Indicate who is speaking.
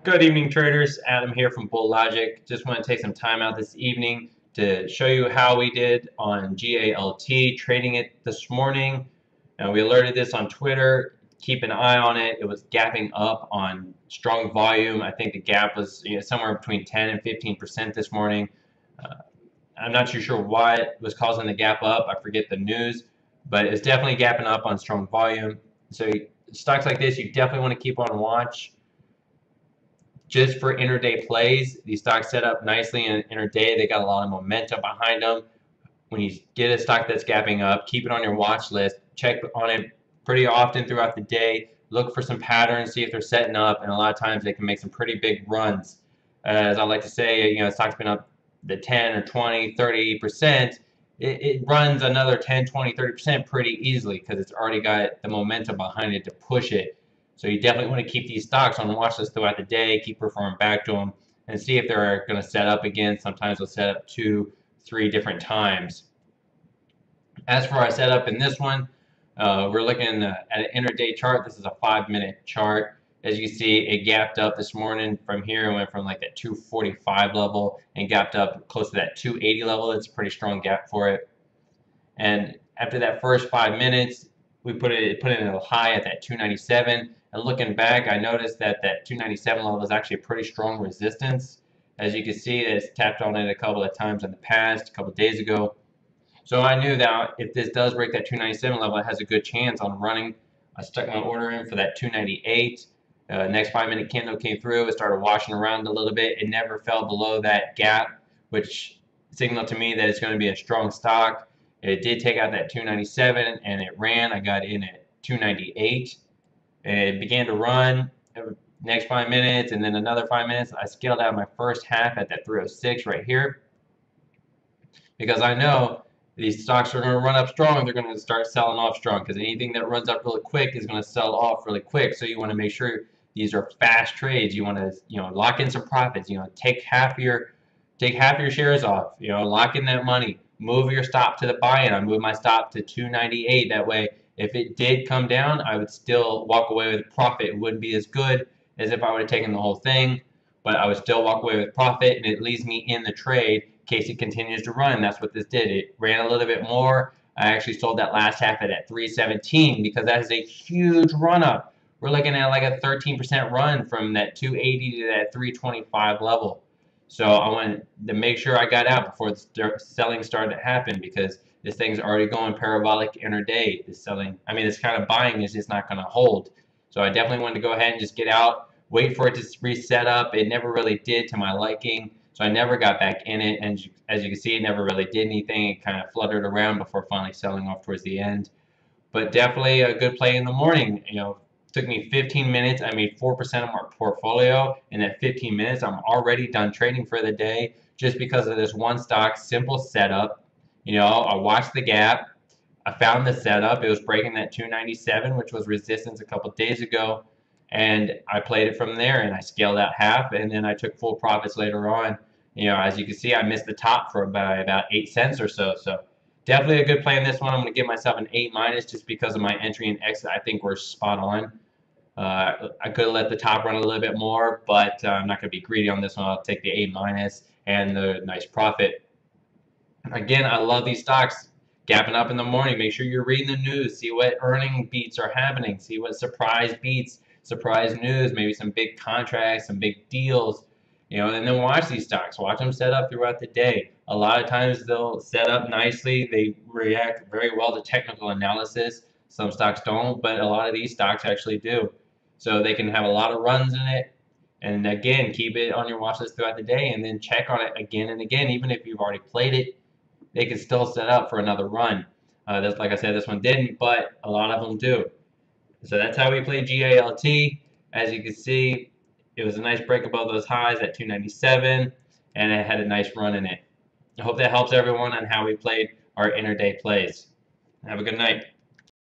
Speaker 1: Good evening, traders. Adam here from Bullogic. Just want to take some time out this evening to show you how we did on GALT, trading it this morning. Now, we alerted this on Twitter. Keep an eye on it. It was gapping up on strong volume. I think the gap was somewhere between 10 and 15% this morning. I'm not too sure what was causing the gap up. I forget the news, but it's definitely gapping up on strong volume. So stocks like this, you definitely want to keep on watch. Just for intraday plays, these stocks set up nicely in intraday. They got a lot of momentum behind them. When you get a stock that's gapping up, keep it on your watch list. Check on it pretty often throughout the day. Look for some patterns, see if they're setting up, and a lot of times they can make some pretty big runs. As I like to say, stock's been up the 10 or 20, 30%. It runs another 10, 20, 30% pretty easily because it's already got the momentum behind it to push it. So you definitely want to keep these stocks on the watch list throughout the day, keep referring back to them, and see if they're going to set up again. Sometimes they'll set up 2, 3 different times. As for our setup in this one, we're looking at an intraday chart. This is a 5-minute chart. As you can see, it gapped up this morning from here and went from like that 245 level and gapped up close to that 280 level. It's a pretty strong gap for it. And after that first 5 minutes, we put it in a high at that 297. And looking back, I noticed that that 297 level is actually a pretty strong resistance. As you can see, it's tapped on it a couple of times in the past, a couple of days ago. So I knew that if this does break that 297 level, it has a good chance on running. I stuck my order in for that 298. Next 5-minute candle came through. It started washing around a little bit. It never fell below that gap, which signaled to me that it's going to be a strong stock. It did take out that 297 and it ran. I got in at 298. It began to run next 5 minutes and then another 5 minutes. I scaled out my first half at that 306 right here because I know these stocks are going to run up strong. They're going to start selling off strong because anything that runs up really quick is going to sell off really quick. So you want to make sure these are fast trades. You want to lock in some profits. Take half your shares off. Lock in that money. Move your stop to the buy-in. I moved my stop to 298. That way, if it did come down, I would still walk away with profit. It wouldn't be as good as if I would have taken the whole thing, but I would still walk away with profit, and it leaves me in the trade in case it continues to run. That's what this did. It ran a little bit more. I actually sold that last half at 317 because that is a huge run up. We're looking at like a 13% run from that 280 to that 325 level. So I wanted to make sure I got out before the selling started to happen because this thing's already going parabolic intraday. This kind of buying is just not going to hold. So I definitely wanted to go ahead and just get out, wait for it to reset up. It never really did to my liking, so I never got back in it. And as you can see, it never really did anything. It kind of fluttered around before finally selling off towards the end. But definitely a good play in the morning. Took me 15 minutes. I made 4% of my portfolio. In that 15 minutes, I'm already done trading for the day just because of this one stock, simple setup. I watched the gap. I found the setup. It was breaking that 297, which was resistance a couple days ago. And I played it from there, and I scaled out half, and then I took full profits later on. As you can see, I missed the top for about 8 cents or so. So definitely a good play in this one. I'm going to give myself an A- just because of my entry and exit. I think we're spot on. I could have let the top run a little bit more, but I'm not going to be greedy on this one. I'll take the A- and the nice profit. Again, I love these stocks. Gapping up in the morning. Make sure you're reading the news. See what earning beats are happening. See what surprise beats, surprise news, maybe some big contracts, some big deals. And then watch these stocks. Watch them set up throughout the day. A lot of times they'll set up nicely. They react very well to technical analysis. Some stocks don't, but a lot of these stocks actually do. So they can have a lot of runs in it. And again, keep it on your watch list throughout the day and then check on it again and again. Even if you've already played it, they can still set up for another run. Like I said, this one didn't, but a lot of them do. So that's how we play GALT. As you can see, it was a nice break above those highs at 297, and it had a nice run in it. I hope that helps everyone on how we played our intraday plays. Have a good night.